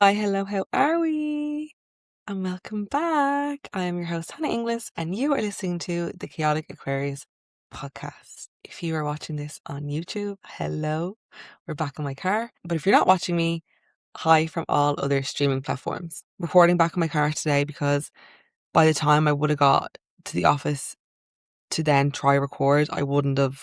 Hi, hello, how are we? And welcome back. I am your host, HannaGh, and you are listening to the Chaotic Aquarius podcast. If you are watching this on YouTube, hello, we're back in my car. But if you're not watching me, hi from all other streaming platforms. Recording back in my car today because by the time I would have got to the office to then try record, I wouldn't have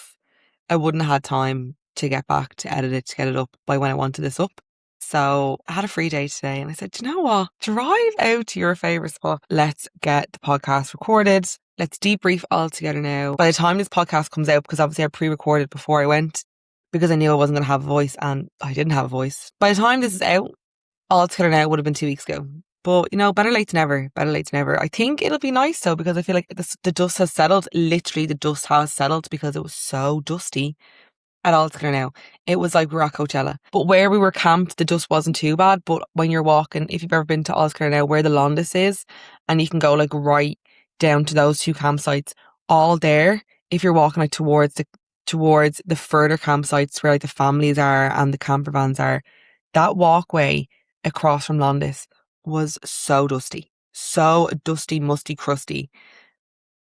had time to get back to edit it to get it up by when I wanted this up. So I had a free day today and I said, "Do you know what? Drive out to your favourite spot. Let's get the podcast recorded. Let's debrief all together now." By the time this podcast comes out, because obviously I pre-recorded before I went because I knew I wasn't going to have a voice and I didn't have a voice. By the time this is out, all together now would have been 2 weeks ago. But, better late than never. Better late than never. I think it'll be nice though, because I feel like the dust has settled. Literally, the dust has settled because it was so dusty at Altogether now. It was like we were at Coachella. But where we were camped, the dust wasn't too bad. But when you're walking, if you've ever been to Altogether now, where the Londis is, and you can go like right down to those two campsites, all there, if you're walking like towards the further campsites where like the families are and the camper vans are, that walkway across from Londis was so dusty. So dusty, musty, crusty.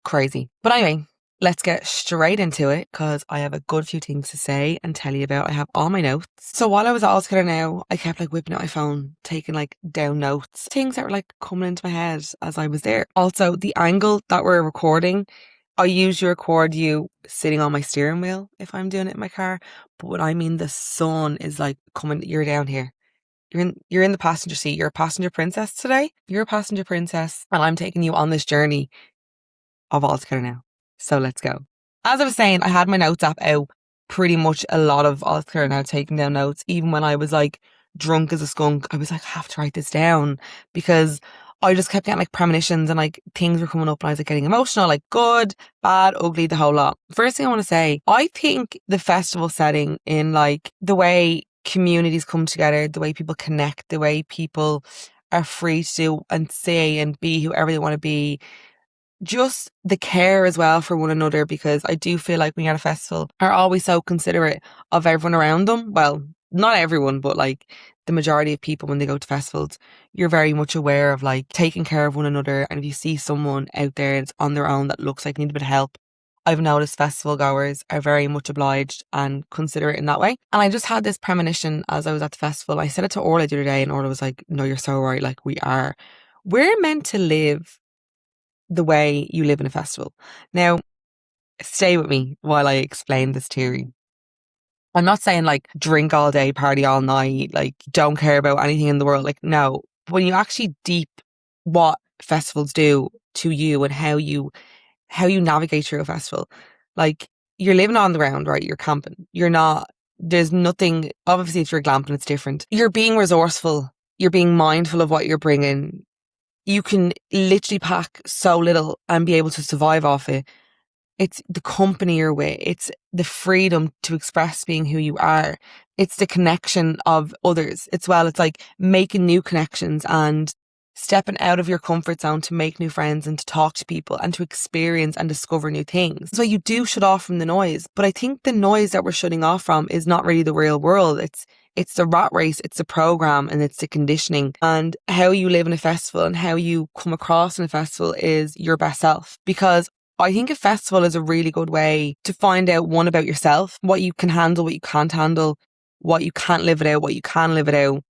Crazy. But anyway, let's get straight into it because I have a good few things to say and tell you about. I have all my notes. So while I was at Altogether now, I kept like whipping out my phone, taking like down notes, things that were like coming into my head as I was there. Also, the angle that we're recording, I usually record you sitting on my steering wheel if I'm doing it in my car. But when I mean the sun is like coming, you're down here. You're in the passenger seat. You're a passenger princess today. You're a passenger princess, and I'm taking you on this journey of Altogether now. So let's go. As I was saying, I had my notes app out pretty much a lot of Altogether now, taking down notes. Even when I was like drunk as a skunk, I was like, I have to write this down because I just kept getting like premonitions and like things were coming up and I was like getting emotional, like good, bad, ugly, the whole lot. First thing I want to say, I think the festival setting in like the way communities come together, the way people connect, the way people are free to do and say and be whoever they want to be, just the care as well for one another, because I do feel like when you're at a festival are always so considerate of everyone around them. Well, not everyone, but like the majority of people when they go to festivals, you're very much aware of like taking care of one another. And if you see someone out there that's on their own that looks like they need a bit of help, I've noticed festival goers are very much obliged and considerate in that way. And I just had this premonition as I was at the festival. I said it to Orla the other day and Orla was like, no, you're so right. Like we're meant to live the way you live in a festival. Now, stay with me while I explain this theory. I'm not saying like drink all day, party all night, like don't care about anything in the world. Like, no. When you actually deep what festivals do to you and how you navigate through a festival, like you're living on the ground, right? You're camping. There's nothing, obviously if you're glamping, it's different. You're being resourceful. You're being mindful of what you're bringing. You can literally pack so little and be able to survive off it. It's the company you're with. It's the freedom to express being who you are. It's the connection of others as well. It's like making new connections and stepping out of your comfort zone to make new friends and to talk to people and to experience and discover new things. So you do shut off from the noise. But I think the noise that we're shutting off from is not really the real world. It's the rat race, it's the program, and it's the conditioning. And how you live in a festival and how you come across in a festival is your best self. Because I think a festival is a really good way to find out, one, about yourself, what you can handle, what you can't handle, what you can't live without, what you can live without,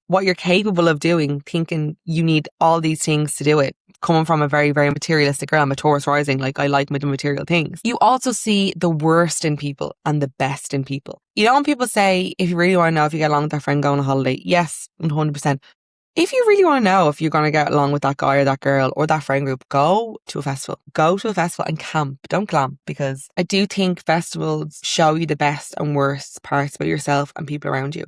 what you're capable of doing, thinking you need all these things to do it. Coming from a very, very materialistic girl, I'm a Taurus rising, like I like my material things. You also see the worst in people and the best in people. You know when people say, if you really want to know if you get along with that friend, go on a holiday. Yes, 100%. If you really want to know if you're going to get along with that guy or that girl or that friend group, go to a festival. Go to a festival and camp. Don't glamp, because I do think festivals show you the best and worst parts about yourself and people around you.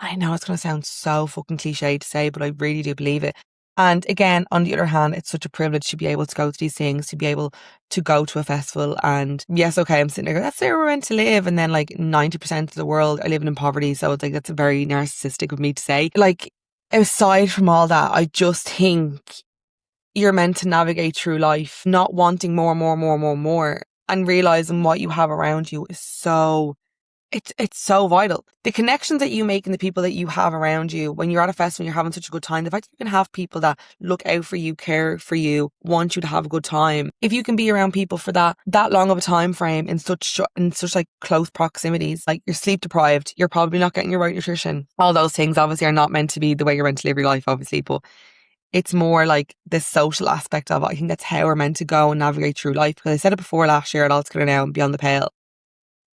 I know it's going to sound so fucking cliche to say, but I really do believe it. And again, on the other hand, it's such a privilege to be able to go to these things, to be able to go to a festival. And yes, okay, I'm sitting there going, that's where we're meant to live. And then like 90% of the world are living in poverty. So it's like, that's a very narcissistic of me to say. Like, aside from all that, I just think you're meant to navigate through life, not wanting more, and realizing what you have around you is so It's so vital. The connections that you make and the people that you have around you when you're at a festival and you're having such a good time, the fact that you can have people that look out for you, care for you, want you to have a good time. If you can be around people for that long of a time frame in such like close proximities, like you're sleep deprived, you're probably not getting your right nutrition. All those things obviously are not meant to be the way you're meant to live your life, obviously, but it's more like the social aspect of it. I think that's how we're meant to go and navigate through life. Because I said it before last year at All Together Now and Beyond the Pale.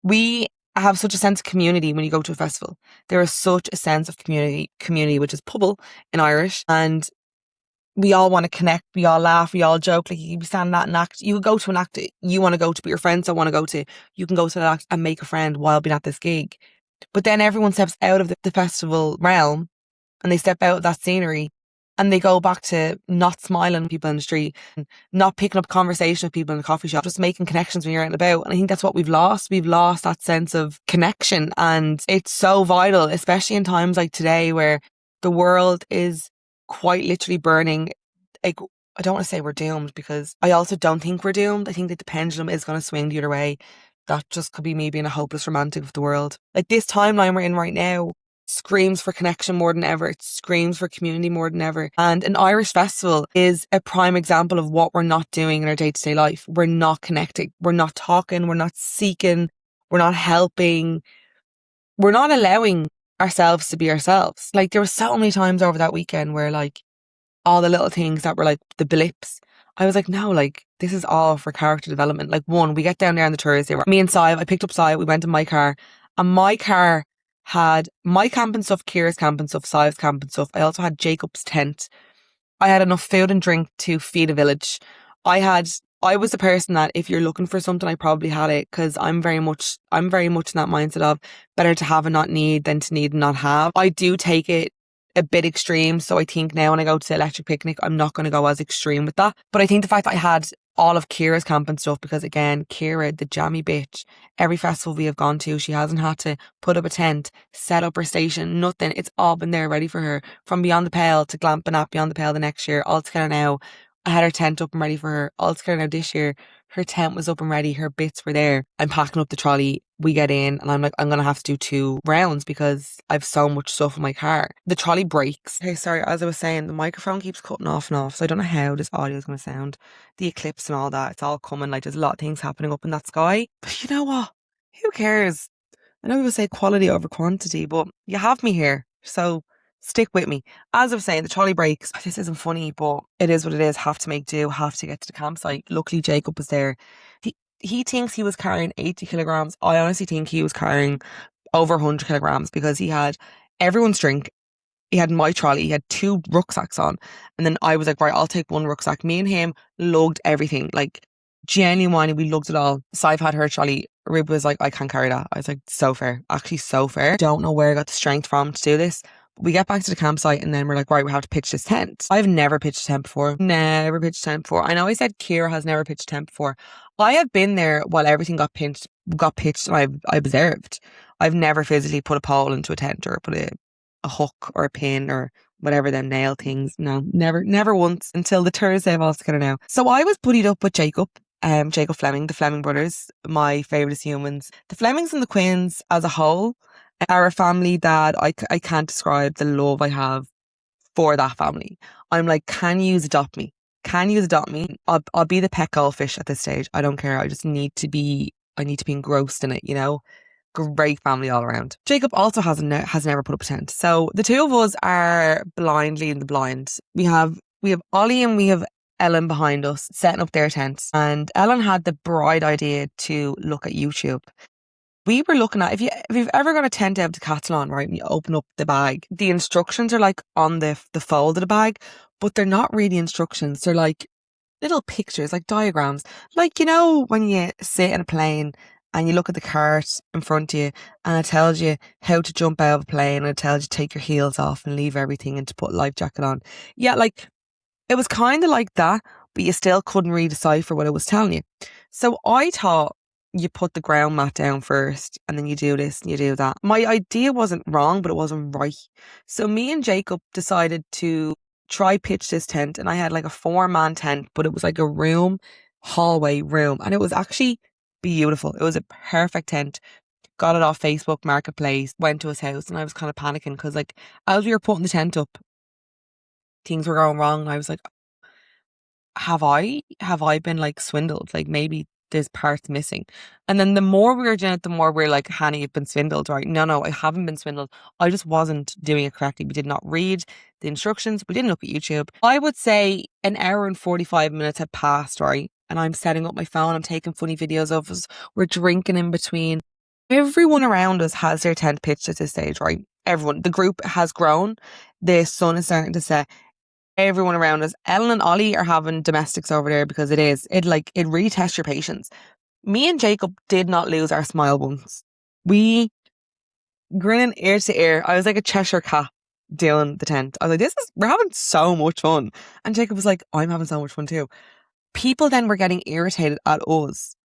We have such a sense of community when you go to a festival. There is such a sense of community, which is pubble in Irish, and we all want to connect, we all laugh, we all joke. Like you can be standing at an act, you could go to an act you want to go to, but your friends don't want to go to. You can go to that act and make a friend while being at this gig. But then everyone steps out of the festival realm and they step out of that scenery and they go back to not smiling at people in the street, not picking up conversation with people in the coffee shop, just making connections when you're out and about. And I think that's what we've lost. We've lost that sense of connection. And it's so vital, especially in times like today where the world is quite literally burning. Like, I don't want to say we're doomed, because I also don't think we're doomed. I think that the pendulum is going to swing the other way. That just could be me being a hopeless romantic of the world. Like, this timeline we're in right now screams for connection more than ever. It screams for community more than ever. And an Irish festival is a prime example of what we're not doing in our day-to-day life. We're not connecting. We're not talking. We're not seeking. We're not helping. We're not allowing ourselves to be ourselves. Like, there were so many times over that weekend where, like, all the little things that were like the blips, I was like, no, like, this is all for character development. Like, one, we get down there on the Thursday, me and Sai, I picked up Sai, we went in my car, and my car had my camping stuff, Ciara's camping stuff, Sai's camping stuff. I also had Jacob's tent. I had enough food and drink to feed a village. I was the person that if you're looking for something, I probably had it, because I'm very much in that mindset of better to have and not need than to need and not have. I do take it a bit extreme, so I think now when I go to the electric picnic, I'm not going to go as extreme with that. But I think the fact that I had all of Ciara's camping stuff, because again, Ciara, the jammy bitch, every festival we have gone to, she hasn't had to put up a tent, set up her station, nothing. It's all been there ready for her. From Beyond the Pale to glamping at Beyond the Pale the next year, All Together Now, I had her tent up and ready for her. All Together Now this year, her tent was up and ready, her bits were there. I'm packing up the trolley, we get in, and I'm like, I'm going to have to do 2 rounds because I've so much stuff in my car. The trolley breaks. Hey, sorry, as I was saying, the microphone keeps cutting off and off, so I don't know how this audio is going to sound. The eclipse and all that, it's all coming, like there's a lot of things happening up in that sky. But you know what? Who cares? I know people say quality over quantity, but you have me here, so stick with me. As I was saying, the trolley breaks. This isn't funny, but it is what it is. Have to make do, have to get to the campsite. Luckily, Jacob was there. He thinks he was carrying 80 kilograms. I honestly think he was carrying over 100 kilograms, because he had everyone's drink. He had my trolley. He had 2 rucksacks on. And then I was like, right, I'll take 1 rucksack. Me and him lugged everything. Like, genuinely, we lugged it all. Sive had her trolley. Rib was like, I can't carry that. I was like, so fair. Actually, so fair. Don't know where I got the strength from to do this. We get back to the campsite and then we're like, right, we have to pitch this tent. I've never pitched a tent before. Never pitched a tent before. I know I said Ciara has never pitched a tent before. I have been there while everything got pitched and I observed. I've never physically put a pole into a tent or put a hook or a pin or whatever them nail things. No, never once until the Thursday of All Together Now. So I was buddied up with Jacob Fleming, the Fleming brothers, my favourite humans. The Flemings and the Quins as a whole are a family that I can't describe the love I have for that family. I'm like, can you adopt me? Can you adopt me? I'll be the pet goldfish at this stage. I don't care. I need to be engrossed in it, you know? Great family all around. Jacob also has never put up a tent. So the 2 of us are blindly in the blind. We have Ollie and we have Ellen behind us setting up their tents. And Ellen had the bright idea to look at YouTube. We were looking at, if you've ever got a tent out of Decathlon, right, and you open up the bag, the instructions are like on the fold of the bag, but they're not really instructions. They're like little pictures, like diagrams. Like, you know, when you sit in a plane and you look at the cart in front of you and it tells you how to jump out of a plane and it tells you to take your heels off and leave everything and to put a life jacket on. Yeah, like, it was kind of like that, but you still couldn't really decipher what it was telling you. So I thought, you put the ground mat down first and then you do this and you do that. My idea wasn't wrong, but it wasn't right. So me and Jacob decided to try pitch this tent, and I had like a 4-man tent, but it was like a hallway room, and it was actually beautiful. It was a perfect tent. got it off Facebook Marketplace, went to his house, and I was kind of panicking because, like, as we were putting the tent up, things were going wrong. I was like, have I been like swindled? Like maybe there's parts missing. And then the more we were doing it, the more we are like, Hannah, you've been swindled, right? No, I haven't been swindled. I just wasn't doing it correctly. We did not read the instructions. We didn't look at YouTube. I would say an hour and 45 minutes had passed, right? And I'm setting up my phone. I'm taking funny videos of us. We're drinking in between. Everyone around us has their tent pitched at this stage, right? Everyone. The group has grown. The sun is starting to set. Everyone around us. Ellen and Ollie are having domestics over there because it really tests your patience. Me and Jacob did not lose our smile once. We grinning ear to ear. I was like a Cheshire cat doing the tent. I was like, we're having so much fun. And Jacob was like, I'm having so much fun too. People then were getting irritated at us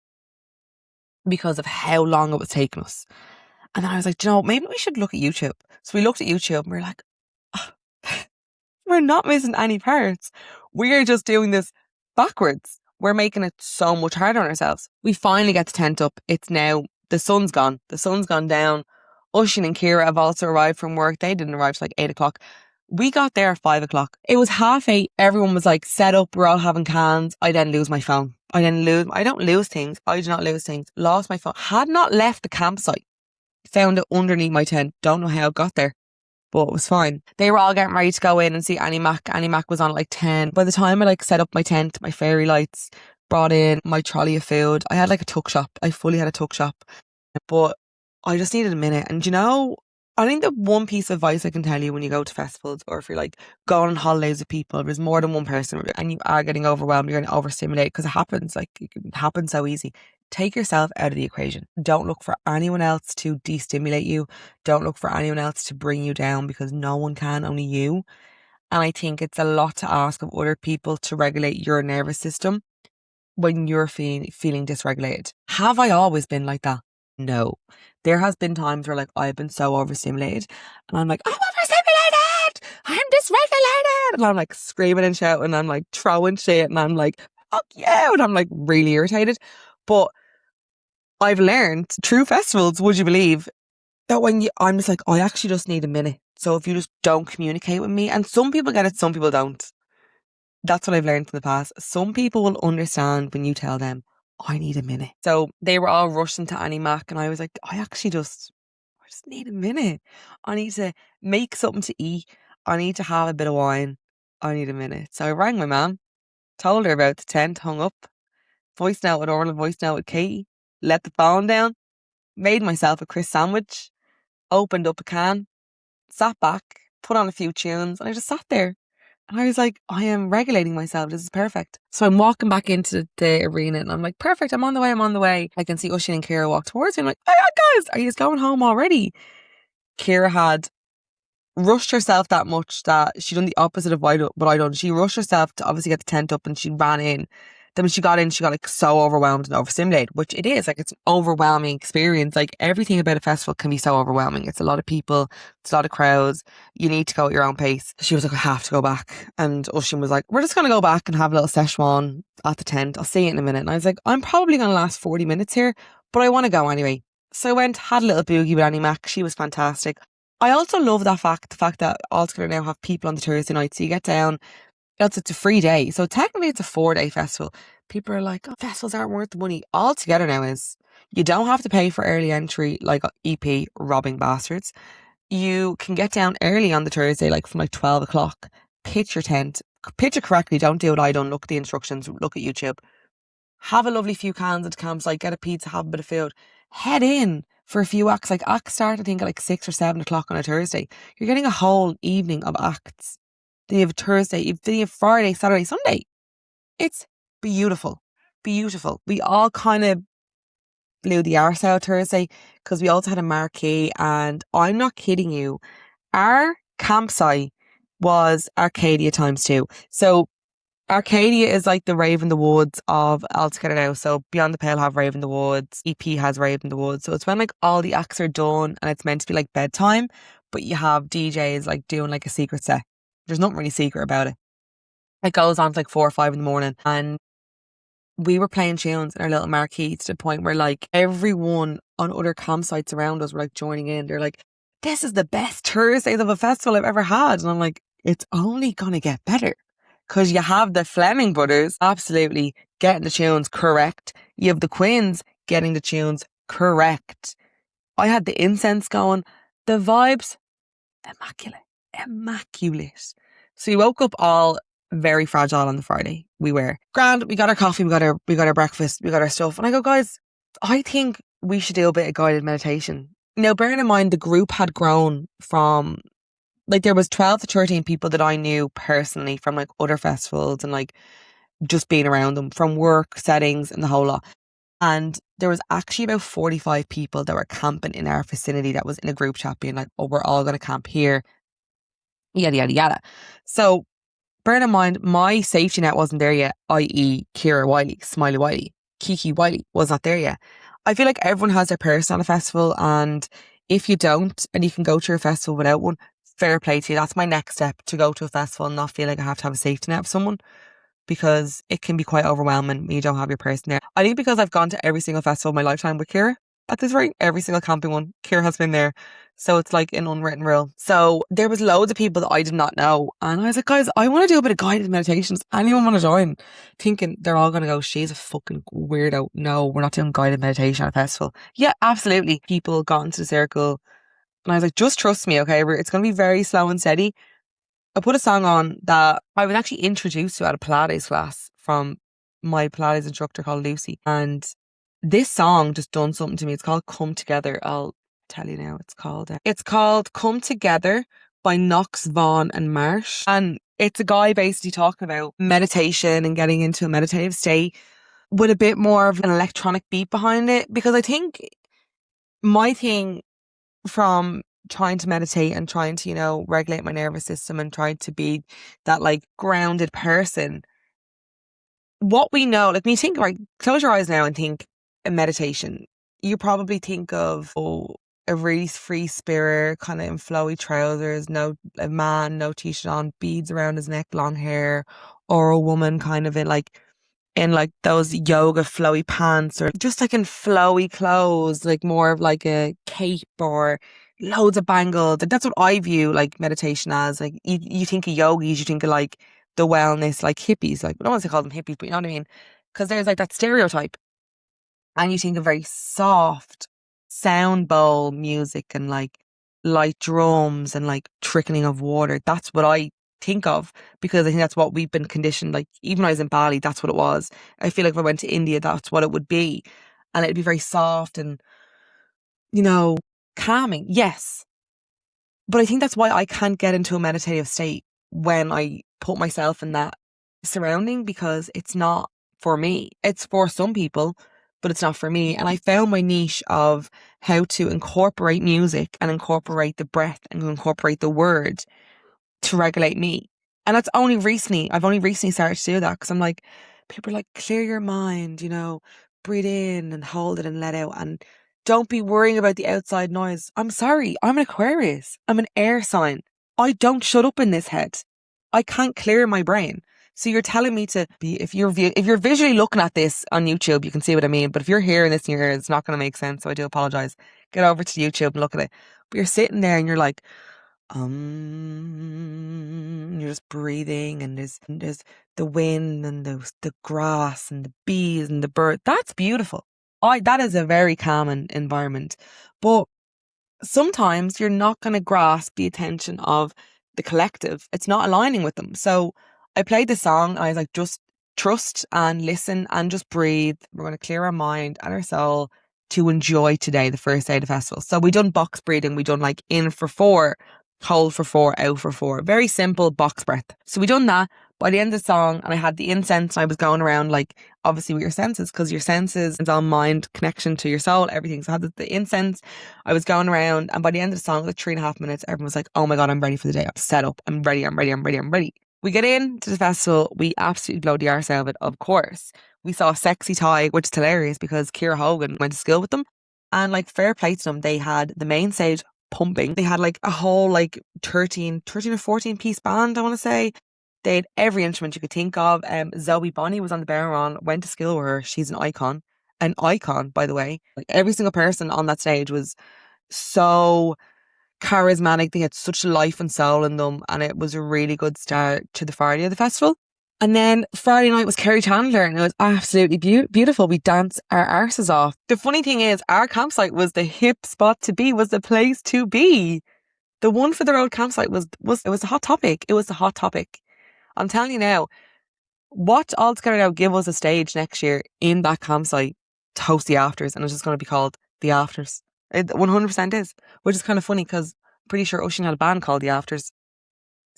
because of how long it was taking us. And then I was like, maybe we should look at YouTube. So we looked at YouTube and we were like, oh, we're not missing any parts. We're just doing this backwards. We're making it so much harder on ourselves. We finally get the tent up. It's now, the sun's gone. The sun's gone down. Oisín and Ciara have also arrived from work. They didn't arrive till like 8 o'clock. We got there at 5 o'clock. It was 8:30. Everyone was like set up. We're all having cans. I then lose my phone. I don't lose things. I do not lose things. Lost my phone. Had not left the campsite. Found it underneath my tent. Don't know how it got there, but it was fine. They were all getting ready to go in and see HannaGh. HannaGh was on at like 10. By the time I like set up my tent, my fairy lights, brought in my trolley of food, I had like a tuck shop. I fully had a tuck shop. But I just needed a minute. And I think the one piece of advice I can tell you when you go to festivals or if you're like going on holidays with people, there's more than one person and you are getting overwhelmed, you're going to overstimulate because it happens. Like it can happen so easy. Take yourself out of the equation. Don't look for anyone else to destimulate you. Don't look for anyone else to bring you down because no one can, only you. And I think it's a lot to ask of other people to regulate your nervous system when you're feeling dysregulated. Have I always been like that? No. There has been times where like I've been so overstimulated and I'm like, I'm overstimulated! I'm dysregulated! And I'm like screaming and shouting and I'm like throwing shit and I'm like, fuck you! And I'm like really irritated. But I've learned through festivals, would you believe, that I'm just like, I actually just need a minute. So if you just don't communicate with me, and some people get it, some people don't. That's what I've learned from the past. Some people will understand when you tell them, I need a minute. So they were all rushing to HannaGh and I was like, I just need a minute. I need to make something to eat. I need to have a bit of wine. I need a minute. So I rang my mum, told her about the tent, hung up, voice note with Orla, voice note with Katie, let the phone down, made myself a crisp sandwich, opened up a can, sat back, put on a few tunes, and I just sat there. And I was like, I am regulating myself. This is perfect. So I'm walking back into the arena and I'm like, perfect. I'm on the way. I can see Oisín and Ciara walk towards me. I'm like, oh yeah, guys, are you just going home already? Ciara had rushed herself that much that she done the opposite of what I done. She rushed herself to obviously get the tent up and she ran in. Then when she got in, she got like so overwhelmed and overstimulated, which it is. Like it's an overwhelming experience. Like everything about a festival can be so overwhelming. It's a lot of people, it's a lot of crowds. You need to go at your own pace. She was like, I have to go back. And Oisín was like, we're just going to go back and have a little Szechuan at the tent. I'll see you in a minute. And I was like, I'm probably going to last 40 minutes here, but I want to go anyway. So I went, had a little boogie with HannaGh. She was fantastic. I also love the fact that Altogether now have people on the Thursday night. So you get down, it's a free day. So technically it's a 4-day festival. People are like, oh, festivals aren't worth the money. Altogether now is, you don't have to pay for early entry like EP robbing bastards. You can get down early on the Thursday, like from like 12 o'clock, pitch your tent, pitch it correctly. Don't do what I done. Look at the instructions, look at YouTube. Have a lovely few cans at the campsite, get a pizza, have a bit of food. Head in for a few acts. Like acts start I think at like 6 or 7 o'clock on a Thursday. You're getting a whole evening of acts. Then you have Thursday, then you have Friday, Saturday, Sunday. It's beautiful. Beautiful. We all kind of blew the arse out Thursday because we also had a marquee and I'm not kidding you. Our campsite was Arcadia times 2. So Arcadia is like the Rave in the Woods of Altogether now. So Beyond the Pale have Rave in the Woods, EP has Rave in the Woods. So it's when like all the acts are done and it's meant to be like bedtime, but you have DJs like doing like a secret set. There's nothing really secret about it. It goes on to like 4 or 5 in the morning and we were playing tunes in our little marquee to the point where like everyone on other campsites around us were like joining in. They're like, this is the best Thursdays of a festival I've ever had. And I'm like, it's only going to get better because you have the Fleming brothers absolutely getting the tunes correct. You have the Quins getting the tunes correct. I had the incense going, the vibes, immaculate. So we woke up all very fragile on the Friday. We were grand. We got our coffee. We got our breakfast. We got our stuff. And I go, guys, I think we should do a bit of guided meditation. Now, bearing in mind the group had grown from like there was 12 to 13 people that I knew personally from like other festivals and like just being around them from work settings and the whole lot. And there was actually about 45 people that were camping in our vicinity that was in a group chat being like, oh, we're all going to camp here. Yada, yada, yada. So bearing in mind, my safety net wasn't there yet, i.e. Ciara Wiley, Smiley Wiley, Kiki Wiley was not there yet. I feel like everyone has their person on a festival, and if you don't and you can go to a festival without one, fair play to you. That's my next step, to go to a festival and not feel like I have to have a safety net of someone, because it can be quite overwhelming when you don't have your person there. I think because I've gone to every single festival in my lifetime with Ciara, at this rate, every single camping one, Ciara has been there. So it's like an unwritten rule. So there was loads of people that I did not know. And I was like, guys, I want to do a bit of guided meditations. Anyone want to join? Thinking they're all going to go, she's a fucking weirdo. No, we're not doing guided meditation at a festival. Yeah, absolutely. People got into the circle. And I was like, just trust me, okay? It's going to be very slow and steady. I put a song on that I was actually introduced to at a Pilates class from my Pilates instructor called Lucy. And this song just done something to me. It's called Come Together. I'll tell you now. It's called Come Together by Knox, Vaughan and Marsh. And it's a guy basically talking about meditation and getting into a meditative state with a bit more of an electronic beat behind it. Because I think my thing from trying to meditate and trying to, you know, regulate my nervous system and trying to be that like grounded person, what we know, like when you think, right, close your eyes now and think a meditation, you probably think of a really free spirit, kind of in flowy trousers, a man, no t-shirt on, beads around his neck, long hair, or a woman kind of in like those yoga flowy pants, or just like in flowy clothes, like more of like a cape or loads of bangles. Like that's what I view like meditation as. Like you think of yogis, you think of like the wellness, like hippies. Like I don't want to call them hippies, but you know what I mean? Because there's like that stereotype. And you think of very soft sound bowl music and like light drums and like trickling of water. That's what I think of, because I think that's what we've been conditioned. Like even when I was in Bali, that's what it was. I feel like if I went to India, that's what it would be. And it'd be very soft and, you know, calming. Yes. But I think that's why I can't get into a meditative state when I put myself in that surrounding, because it's not for me. It's for some people, but it's not for me. And I found my niche of how to incorporate music and incorporate the breath and incorporate the word to regulate me. And that's I've only recently started to do that, because I'm like, people are like, clear your mind, you know, breathe in and hold it and let out, and don't be worrying about the outside noise. I'm sorry, I'm an Aquarius. I'm an air sign. I don't shut up in this head. I can't clear my brain. So you're telling me to be, if you're visually looking at this on YouTube, you can see what I mean. But if you're hearing this in your ears, it's not going to make sense. So I do apologize. Get over to YouTube and look at it. But you're sitting there and you're like, you're just breathing, and there's the wind and the grass and the bees and the bird. That's beautiful. That is a very calming environment. But sometimes you're not going to grasp the attention of the collective. It's not aligning with them. So I played the song and I was like, just trust and listen and just breathe. We're going to clear our mind and our soul to enjoy today, the first day of the festival. So we done box breathing. We done like in for 4, hold for 4, out for 4. Very simple box breath. So we done that by the end of the song, and I had the incense, and I was going around like obviously with your senses, because your senses is all mind connection to your soul, everything. So I had the incense, I was going around, and by the end of the song, like 3.5 minutes, everyone was like, oh my God, I'm ready for the day. I'm set up. I'm ready. We get into the festival. We absolutely blow the arse out of it, of course. We saw Sexy Thai, which is hilarious because Ciara Hogan went to school with them. And like fair play to them, they had the main stage pumping. They had like a whole like 13 or 14 piece band, I want to say. They had every instrument you could think of. Zoe Bonnie was on the Baron, went to school with her. She's an icon. An icon, by the way. Like every single person on that stage was so charismatic. They had such life and soul in them, and it was a really good start to the Friday of the festival. And then Friday night was Kerry Chandler, and it was absolutely beautiful. We danced our arses off. The funny thing is, our campsite was the hip spot to be, was the place to be. The one for the road campsite was it was a hot topic. It was the hot topic. I'm telling you now, watch All Together Now give us a stage next year in that campsite to host the afters, and it's just going to be called the Afters. It 100% is, which is kind of funny because I'm pretty sure Ocean had a band called the Afters.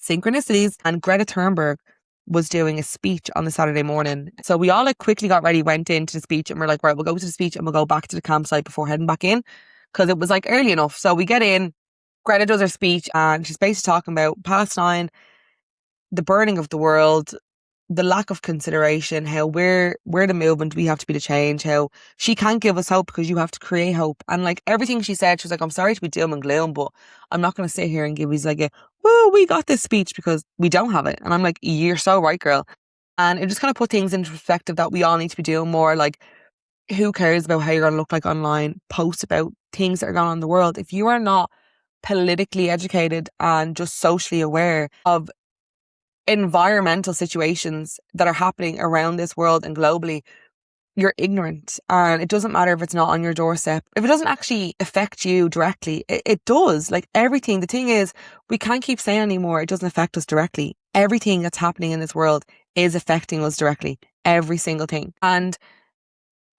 Synchronicities. And Greta Thunberg was doing a speech on the Saturday morning. So we all like quickly got ready, went into the speech, and we're like, right, we'll go to the speech and we'll go back to the campsite before heading back in, because it was like early enough. So we get in, Greta does her speech, and she's basically talking about Palestine, the burning of the world, the lack of consideration, how we're the movement, we have to be the change, how she can't give us hope because you have to create hope. And like everything she said, she was like, I'm sorry to be doom and gloom, but I'm not going to sit here and give you like a, whoa, we got this speech, because we don't have it. And I'm like, you're so right, girl. And it just kind of put things into perspective that we all need to be doing more. Like, who cares about how you're going to look like online? Post about things that are going on in the world. If you are not politically educated and just socially aware of environmental situations that are happening around this world and globally, you're ignorant. And it doesn't matter if it's not on your doorstep. If it doesn't actually affect you directly, it does. Like everything. The thing is, we can't keep saying anymore it doesn't affect us directly. Everything that's happening in this world is affecting us directly. Every single thing. And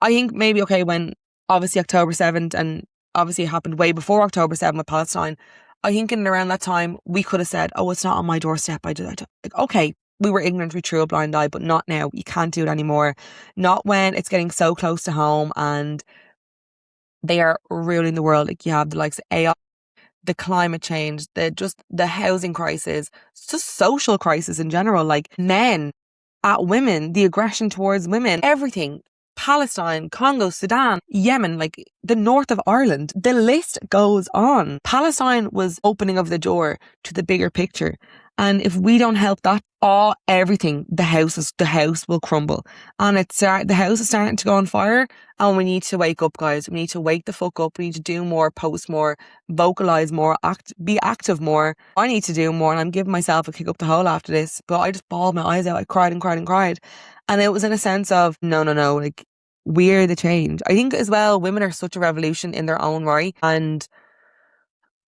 I think maybe, okay, when obviously October 7th, and obviously it happened way before October 7th with Palestine, I think in and around that time, we could have said, oh, it's not on my doorstep. Like, okay, we were ignorant, we threw a blind eye, but not now. You can't do it anymore. Not when it's getting so close to home and they are ruling the world. Like you have the likes of AI, the climate change, the housing crisis, it's just social crisis in general, like men at women, the aggression towards women, everything. Palestine, Congo, Sudan, Yemen, like the north of Ireland. The list goes on. Palestine was opening of the door to the bigger picture. And if we don't help that, everything, the house will crumble. And the house is starting to go on fire, and we need to wake up, guys. We need to wake the fuck up. We need to do more, post more, vocalize more, be active more. I need to do more, and I'm giving myself a kick up the hole after this. But I just bawled my eyes out. I cried and cried and cried. And it was in a sense of, no, like, we're the change. I think as well, women are such a revolution in their own right. And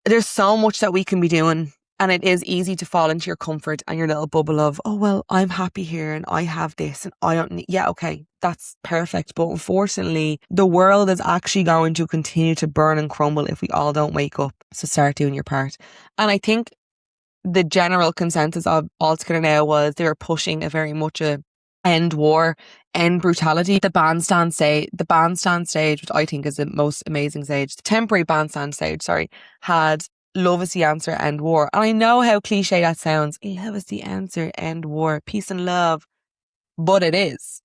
there's so much that we can be doing. And it is easy to fall into your comfort and your little bubble of, oh, well, I'm happy here and I have this and I don't need, yeah, okay, that's perfect. But unfortunately, the world is actually going to continue to burn and crumble if we all don't wake up. So start doing your part. And I think the general consensus of All Together Now was they were pushing a very much a end war, end brutality. The bandstand stage, which I think is the most amazing stage, the temporary bandstand stage, had love is the answer, end war. And I know how cliche that sounds. Love is the answer, end war, peace and love. But it is.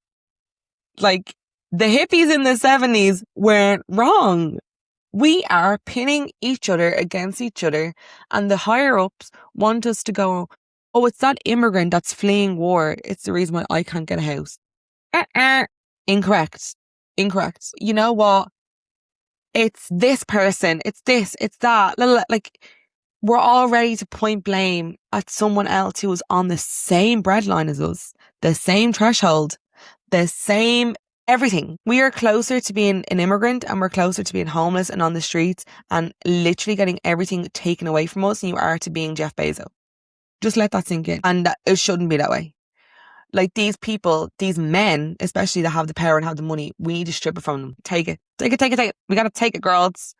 Like, the hippies in the 70s weren't wrong. We are pinning each other against each other, and the higher ups want us to go, oh, it's that immigrant that's fleeing war. It's the reason why I can't get a house. Incorrect. You know what? It's this person. It's this. It's that. Like, we're all ready to point blame at someone else who is on the same breadline as us, the same threshold, the same everything. We are closer to being an immigrant, and we're closer to being homeless and on the streets and literally getting everything taken away from us than you are to being Jeff Bezos. Just let that sink in. And it shouldn't be that way. Like, these people, these men, especially that have the power and have the money, we need to strip it from them. Take it. We got to take it, girls.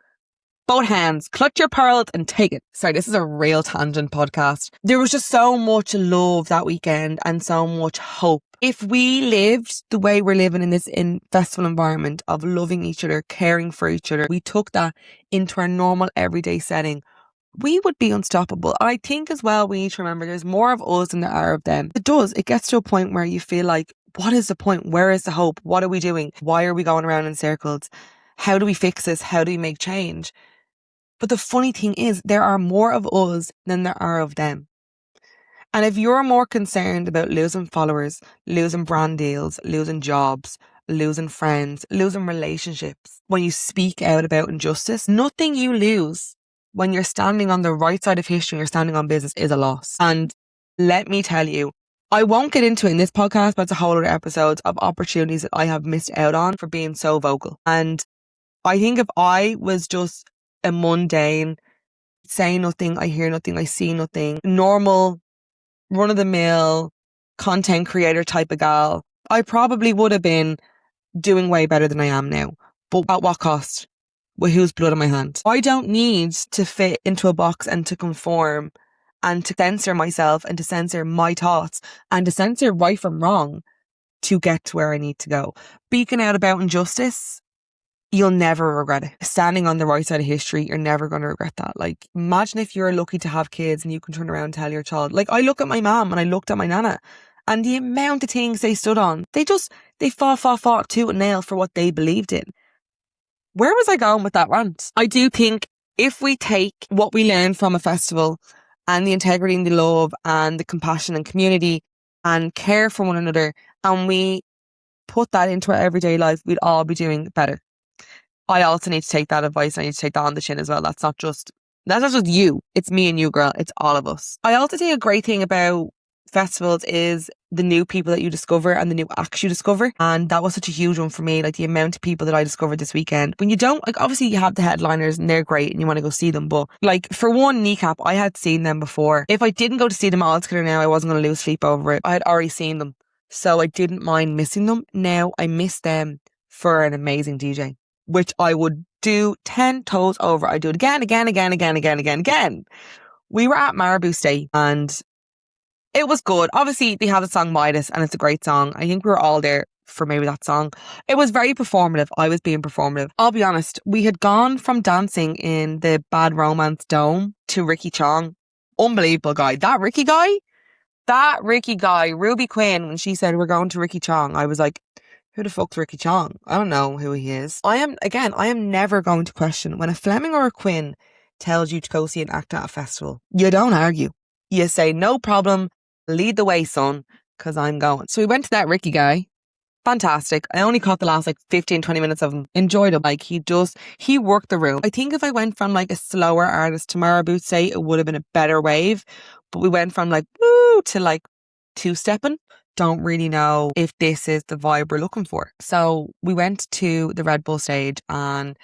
Both hands, clutch your pearls and take it. Sorry, this is a real tangent podcast. There was just so much love that weekend and so much hope. If we lived the way we're living in this festival environment of loving each other, caring for each other, we took that into our normal everyday setting, we would be unstoppable. I think as well, we need to remember there's more of us than there are of them. It gets to a point where you feel like, what is the point? Where is the hope? What are we doing? Why are we going around in circles? How do we fix this? How do we make change? But the funny thing is, there are more of us than there are of them. And if you're more concerned about losing followers, losing brand deals, losing jobs, losing friends, losing relationships, when you speak out about injustice, nothing you lose when you're standing on the right side of history, you're standing on business, is a loss. And let me tell you, I won't get into it in this podcast, but it's a whole other episode of opportunities that I have missed out on for being so vocal. And I think if I was just a mundane, say nothing, I hear nothing, I see nothing, normal, run-of-the-mill content creator type of gal, I probably would have been doing way better than I am now. But at what cost? With whose blood on my hand? I don't need to fit into a box and to conform and to censor myself and to censor my thoughts and to censor right from wrong to get to where I need to go. Speaking out about injustice, you'll never regret it. Standing on the right side of history, you're never going to regret that. Like, imagine if you're lucky to have kids and you can turn around and tell your child. Like, I look at my mum and I looked at my nana, and the amount of things they stood on, they fought tooth and nail for what they believed in. Where was I going with that rant? I do think if we take what we learn from a festival and the integrity and the love and the compassion and community and care for one another, and we put that into our everyday life, we'd all be doing better. I also need to take that advice. I need to take that on the chin as well. That's not just you. It's me and you, girl. It's all of us. I also think a great thing about festivals is the new people that you discover and the new acts you discover. And that was such a huge one for me. Like, the amount of people that I discovered this weekend. When you don't, like, obviously you have the headliners and they're great and you want to go see them. But like, for one, Kneecap, I had seen them before. If I didn't go to see them altogether now, I wasn't going to lose sleep over it. I had already seen them. So I didn't mind missing them. Now I miss them for an amazing DJ, which I would do 10 toes over. I do it again. We were at Marabou State and it was good. Obviously, they have the song Midas and it's a great song. I think we were all there for maybe that song. It was very performative. I was being performative. I'll be honest. We had gone from dancing in the Bad Romance Dome to Ricky Chong. Unbelievable guy. That Ricky guy, Ruby Quinn, when she said we're going to Ricky Chong, I was like, who the fuck's Ricky Chong? I don't know who he is. I am never going to question when a Fleming or a Quinn tells you to go see an act at a festival. You don't argue. You say, no problem, lead the way, son, because I'm going. So we went to that Ricky guy. Fantastic. I only caught the last 15-20 minutes of him. Enjoyed him. Like, he worked the room. I think if I went from like a slower artist to Marabou State, it would have been a better wave. But we went from like woo to like two-stepping. Don't really know if this is the vibe we're looking for. So we went to the Red Bull stage and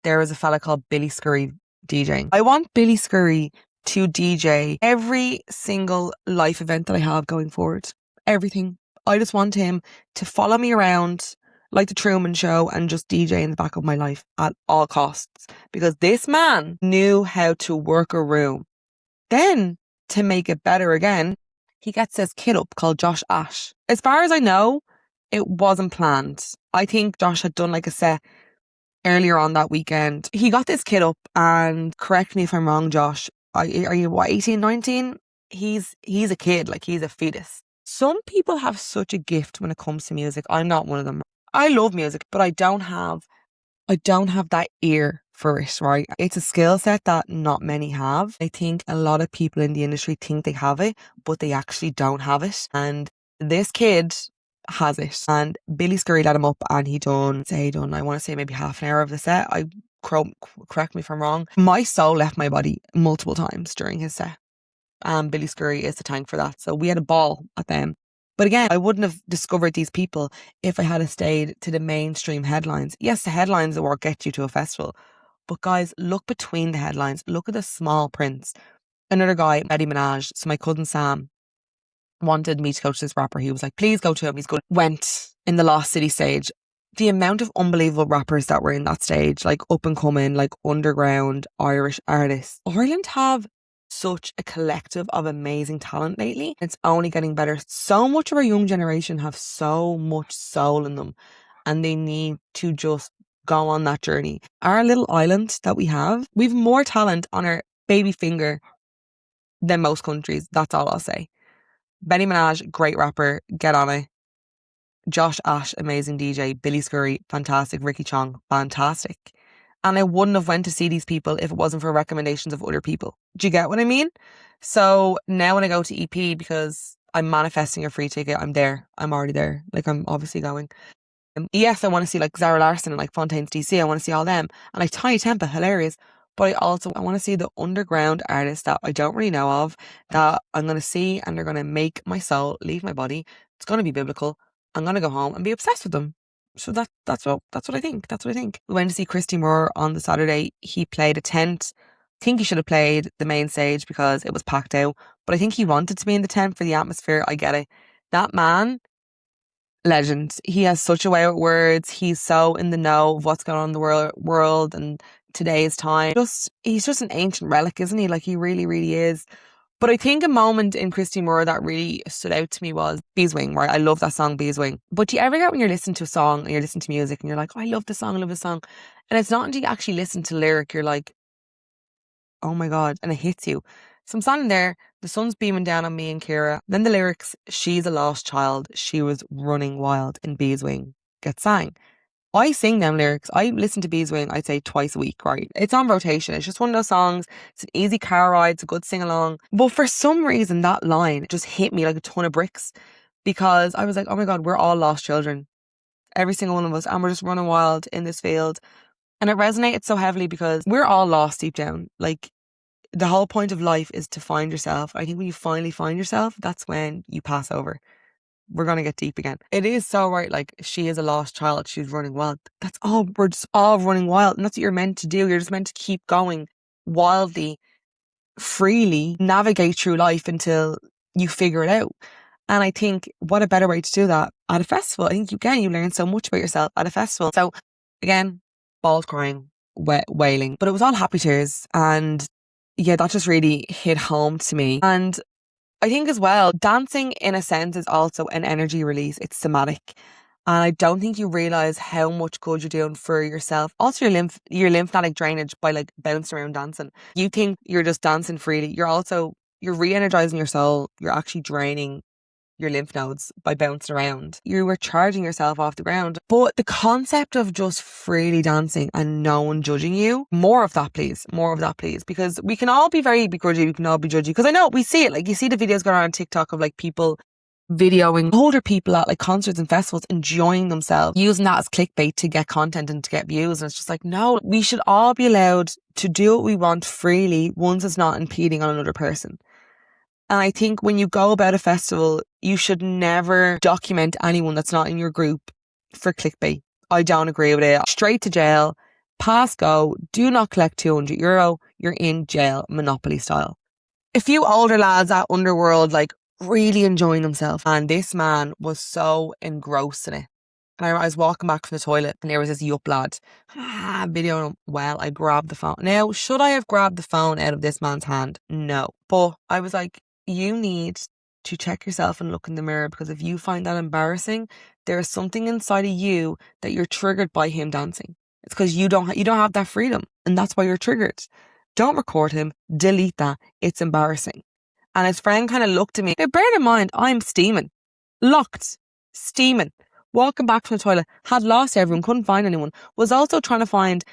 there was a fella called Billy Scurry DJing. I want Billy Scurry to DJ every single life event that I have going forward. Everything. I just want him to follow me around like the Truman Show and just DJ in the back of my life at all costs. Because this man knew how to work a room. Then, to make it better again, he gets this kid up called Josh Ash. As far as I know, it wasn't planned. I think Josh had done like a set earlier on that weekend. He got this kid up, and correct me if I'm wrong, Josh, are you what, 18, 19? He's a kid, like he's a fetus. Some people have such a gift when it comes to music. I'm not one of them. I love music, but I don't have that ear for it, right? It's a skill set that not many have. I think a lot of people in the industry think they have it, but they actually don't have it. And this kid has it. And Billy Scurry let him up and he done, I want to say maybe half an hour of the set. Correct me if I'm wrong. My soul left my body multiple times during his set. Billy Scurry is the tank for that. So we had a ball at them. But again, I wouldn't have discovered these people if I had stayed to the mainstream headlines. Yes, the headlines are what get you to a festival. But guys, look between the headlines. Look at the small prints. Another guy, Nicki Minaj. So my cousin Sam wanted me to go to this rapper. He was like, please go to him. He's good. Went in the Lost City stage. The amount of unbelievable rappers that were in that stage, like up and coming, like underground Irish artists. Ireland have such a collective of amazing talent lately. It's only getting better. So much of our young generation have so much soul in them and they need to just go on that journey. Our little island that we've more talent on our baby finger than most countries. That's all I'll say. Benny Minaj, great rapper, get on it. Josh Ash, amazing DJ. Billy Scurry, fantastic. Ricky Chong, fantastic. And I wouldn't have went to see these people if it wasn't for recommendations of other people. Do you get what I mean? So now when I go to EP, because I'm manifesting a free ticket, I'm there. I'm already there. Like, I'm obviously going. Yes, I want to see like Zara Larsson and like Fontaines DC. I want to see all them. And like Tiny Tempa, hilarious. But I want to see the underground artists that I don't really know of, that I'm going to see, and they're going to make my soul leave my body. It's going to be biblical. I'm going to go home and be obsessed with them. So that's what I think. That's what I think. We went to see Christy Moore on the Saturday. He played a tent. I think he should have played the main stage because it was packed out. But I think he wanted to be in the tent for the atmosphere. I get it. That man, legend. He has such a way with words. He's so in the know of what's going on in the world and today's time. He's just an ancient relic, isn't he? Like, he really, really is. But I think a moment in Christy Moore that really stood out to me was Beeswing, right? I love that song, Beeswing. But do you ever get when you're listening to a song and you're listening to music and you're like, oh, I love this song, I love this song. And it's not until you actually listen to the lyric, you're like, oh my God, and it hits you. So I'm standing there, the sun's beaming down on me and Kira. Then the lyrics, she's a lost child, she was running wild in Beeswing, get sang. I sing them lyrics. I listen to Beeswing, I'd say twice a week, right? It's on rotation. It's just one of those songs. It's an easy car ride. It's a good sing along. But for some reason, that line just hit me like a ton of bricks, because I was like, oh my God, we're all lost children. Every single one of us. And we're just running wild in this field. And it resonated so heavily because we're all lost deep down. Like, the whole point of life is to find yourself. I think when you finally find yourself, that's when you pass over. We're going to get deep again. It is so right. Like, she is a lost child. She's running wild. That's all. We're just all running wild. And that's what you're meant to do. You're just meant to keep going wildly, freely, navigate through life until you figure it out. And I think what a better way to do that at a festival. I think you learn so much about yourself at a festival. So again, balls crying, wailing, but it was all happy tears. And yeah, that just really hit home to me. And I think as well, dancing in a sense is also an energy release. It's somatic. And I don't think you realise how much good you're doing for yourself. Also your lymphatic drainage by like bouncing around dancing. You think you're just dancing freely. You're re-energizing your soul. You're actually draining your lymph nodes by bouncing around. You were charging yourself off the ground. But the concept of just freely dancing and no one judging you, more of that please. More of that please. Because we can all be very begrudgy, we can all be judgy. Because I know we see it, like you see the videos going around on TikTok of like people videoing older people at like concerts and festivals enjoying themselves, using that as clickbait to get content and to get views. And it's just like, no, we should all be allowed to do what we want freely once it's not impeding on another person. And I think when you go about a festival, you should never document anyone that's not in your group for clickbait. I don't agree with it. Straight to jail, pass go, do not collect €200, you're in jail, Monopoly style. A few older lads at Underworld, like, really enjoying themselves. And this man was so engrossed in it. And I was walking back from the toilet and there was this yup lad videoing him. Well, I grabbed the phone. Now, should I have grabbed the phone out of this man's hand? No. But I was like, you need to check yourself and look in the mirror, because if you find that embarrassing, there is something inside of you that you're triggered by him dancing. It's because you don't have that freedom, and that's why you're triggered. Don't record him. Delete that. It's embarrassing. And his friend kind of looked at me. Now, bear in mind, I'm steaming. Locked. Steaming. Walking back from the toilet. Had lost everyone. Couldn't find anyone. Was also trying to find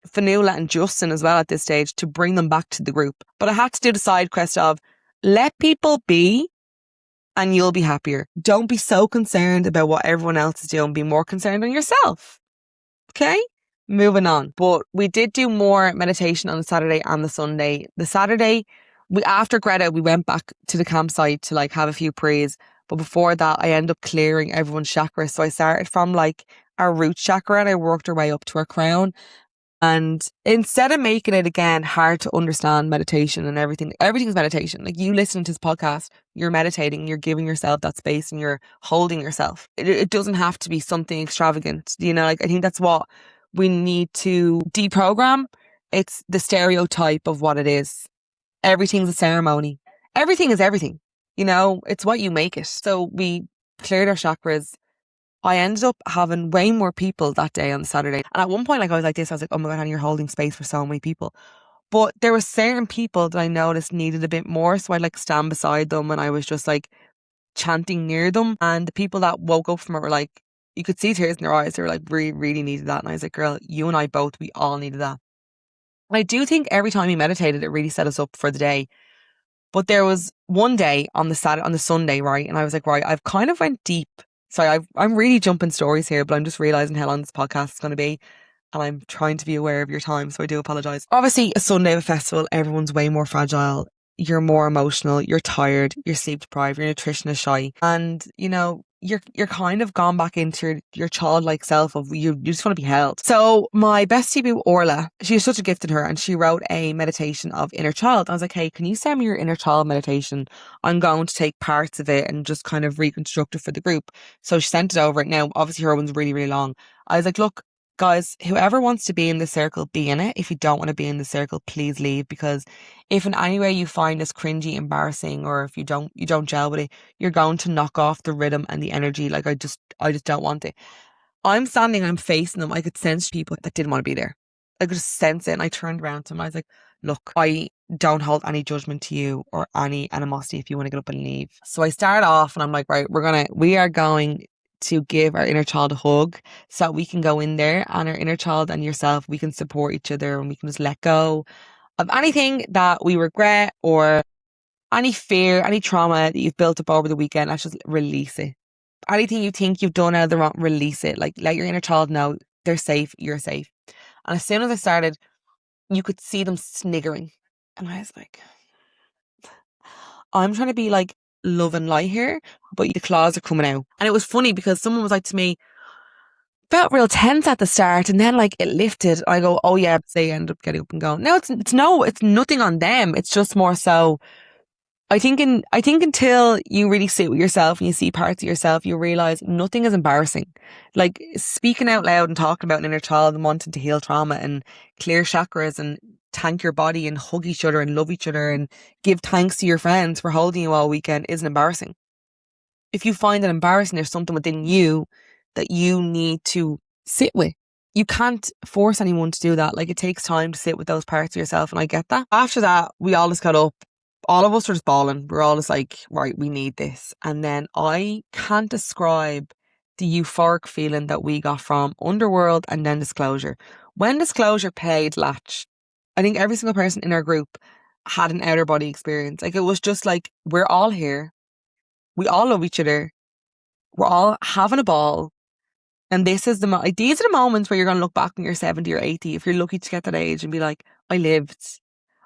Fanula and Justin as well at this stage to bring them back to the group. But I had to do the side quest of let people be and you'll be happier. Don't be so concerned about what everyone else is doing. Be more concerned on yourself. Okay? Moving on. But we did do more meditation on the Saturday and the Sunday. The Saturday, after Greta, we went back to the campsite to like have a few prays. But before that, I ended up clearing everyone's chakras. So I started from like our root chakra and I worked our way up to our crown. And instead of making it again hard to understand meditation and everything's meditation. Like, you listen to this podcast, you're meditating, you're giving yourself that space and you're holding yourself. It doesn't have to be something extravagant. You know, like, I think that's what we need to deprogram. It's the stereotype of what it is. Everything's a ceremony. Everything is everything. You know, it's what you make it. So we cleared our chakras. I ended up having way more people that day on Saturday. And at one point, like, I was like this, I was like, oh my God, Hannah, you're holding space for so many people. But there were certain people that I noticed needed a bit more. So I'd like stand beside them and I was just like chanting near them. And the people that woke up from it were like, you could see tears in their eyes. They were like, really, really needed that. And I was like, girl, you and I both, we all needed that. I do think every time we meditated, it really set us up for the day. But there was one day on the Sunday, right? And I was like, right, I've kind of went deep. Sorry, I'm really jumping stories here, but I'm just realizing how long this podcast is going to be. And I'm trying to be aware of your time, so I do apologize. Obviously, a Sunday of a festival, everyone's way more fragile. You're more emotional, you're tired, you're sleep deprived, your nutrition is shy. And, you're kind of gone back into your childlike self of you just want to be held. So my bestie boo Orla, she has such a gift in her, and she wrote a meditation of inner child. I was like, hey, can you send me your inner child meditation? I'm going to take parts of it and just kind of reconstruct it for the group. So she sent it over. Now, obviously her one's really, really long. I was like, look, guys, whoever wants to be in the circle, be in it. If you don't want to be in the circle, please leave, because if in any way you find this cringy, embarrassing, or if you don't gel with it, you're going to knock off the rhythm and the energy. Like I just don't want it. I'm standing, I'm facing them. I could sense people that didn't want to be there. I could just sense it. And I turned around to them. I was like, look, I don't hold any judgment to you or any animosity if you want to get up and leave. So I start off and I'm like, right, we are going to give our inner child a hug so that we can go in there, and our inner child and yourself, we can support each other, and we can just let go of anything that we regret or any fear, any trauma that you've built up over the weekend. Let's just release it. Anything you think you've done out of the wrong, release it. Like, let your inner child know they're safe, you're safe. And as soon as I started, you could see them sniggering. And I was like, I'm trying to be like love and light here, but the claws are coming out. And it was funny because someone was like to me, felt real tense at the start, and then like it lifted. I go, oh yeah, they end up getting up and going. No, it's nothing on them. It's just more so, I think until you really sit with yourself and you see parts of yourself, you realize nothing is embarrassing. Like speaking out loud and talking about an inner child and wanting to heal trauma and clear chakras and thank your body and hug each other and love each other and give thanks to your friends for holding you all weekend isn't embarrassing. If you find it embarrassing, there's something within you that you need to sit with. You can't force anyone to do that. Like, it takes time to sit with those parts of yourself, and I get that. After that, we all just got up. All of us were just bawling. We're all just like, right, we need this. And then I can't describe the euphoric feeling that we got from Underworld and then Disclosure. When Disclosure played Latch, I think every single person in our group had an outer body experience. Like, it was just like, we're all here. We all love each other. We're all having a ball. And this is these are the moments where you're going to look back when you're 70 or 80, if you're lucky to get that age, and be like, I lived.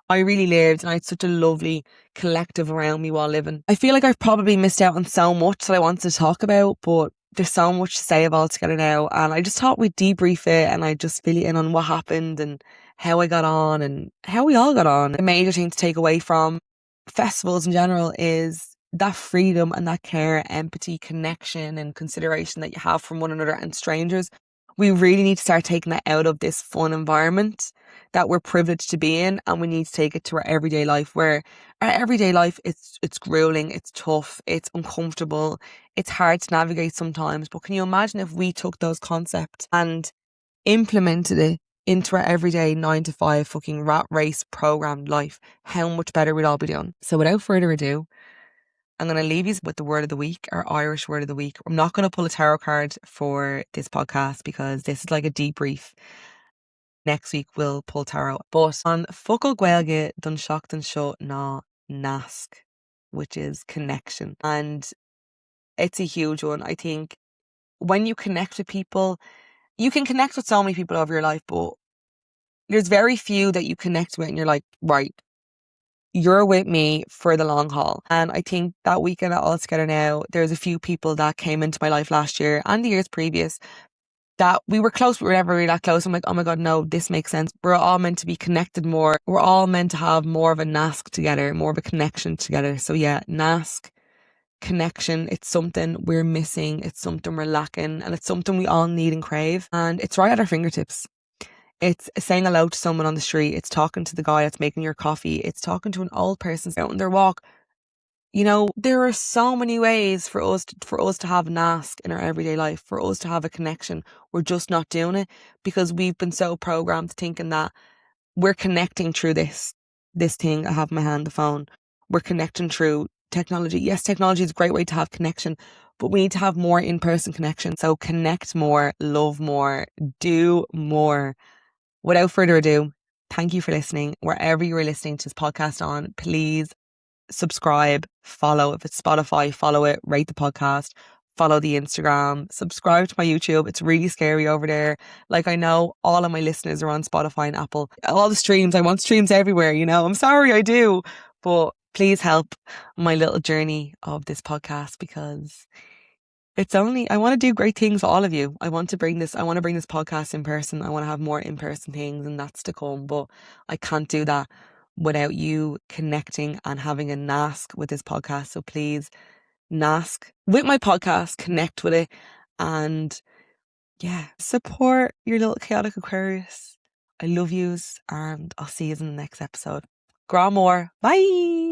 I really lived, and I had such a lovely collective around me while living. I feel like I've probably missed out on so much that I wanted to talk about, but there's so much to say of all together now. And I just thought we'd debrief it, and I just fill you in on what happened and how I got on and how we all got on. The major thing to take away from festivals in general is that freedom and that care, empathy, connection and consideration that you have from one another and strangers. We really need to start taking that out of this fun environment that we're privileged to be in, and we need to take it to our everyday life, where our everyday life, it's grueling, it's tough, it's uncomfortable, it's hard to navigate sometimes. But can you imagine if we took those concepts and implemented it into our everyday 9 to 5 fucking rat race programmed life? How much better we'd all be doing. So without further ado, I'm going to leave you with the word of the week, our Irish word of the week. I'm not going to pull a tarot card for this podcast because this is like a debrief. Next week we'll pull tarot. But on Focal Gaeilge dun Seacht an Seo ná Nasc, which is connection. And it's a huge one. I think when you connect with people, you can connect with so many people over your life, but there's very few that you connect with and you're like, right, you're with me for the long haul. And I think that weekend at All Together Now, there's a few people that came into my life last year and the years previous that we were close, but we were never really that close. I'm like, oh my God, no, this makes sense. We're all meant to be connected more. We're all meant to have more of a NASC together, more of a connection together. So yeah, NASC, connection, it's something we're missing. It's something we're lacking, and it's something we all need and crave. And it's right at our fingertips. It's saying hello to someone on the street. It's talking to the guy that's making your coffee. It's talking to an old person out on their walk. You know, there are so many ways for us to have NASC in our everyday life, for us to have a connection. We're just not doing it because we've been so programmed thinking that we're connecting through this thing I have in my hand, the phone. We're connecting through technology. Yes, technology is a great way to have connection, but we need to have more in-person connection. So connect more, love more, do more. Without further ado, thank you for listening. Wherever you are listening to this podcast on, please subscribe, follow. If it's Spotify, follow it, rate the podcast, follow the Instagram, subscribe to my YouTube. It's really scary over there. Like, I know all of my listeners are on Spotify and Apple. All the streams, I want streams everywhere, you know. I'm sorry, I do. But please help my little journey of this podcast, because I want to do great things for all of you. I want to bring this podcast in person. I want to have more in-person things, and that's to come. But I can't do that without you connecting and having a NASC with this podcast. So please, NASC with my podcast, connect with it, and yeah, support your little chaotic Aquarius. I love yous, and I'll see you in the next episode. Grá Mór. Bye.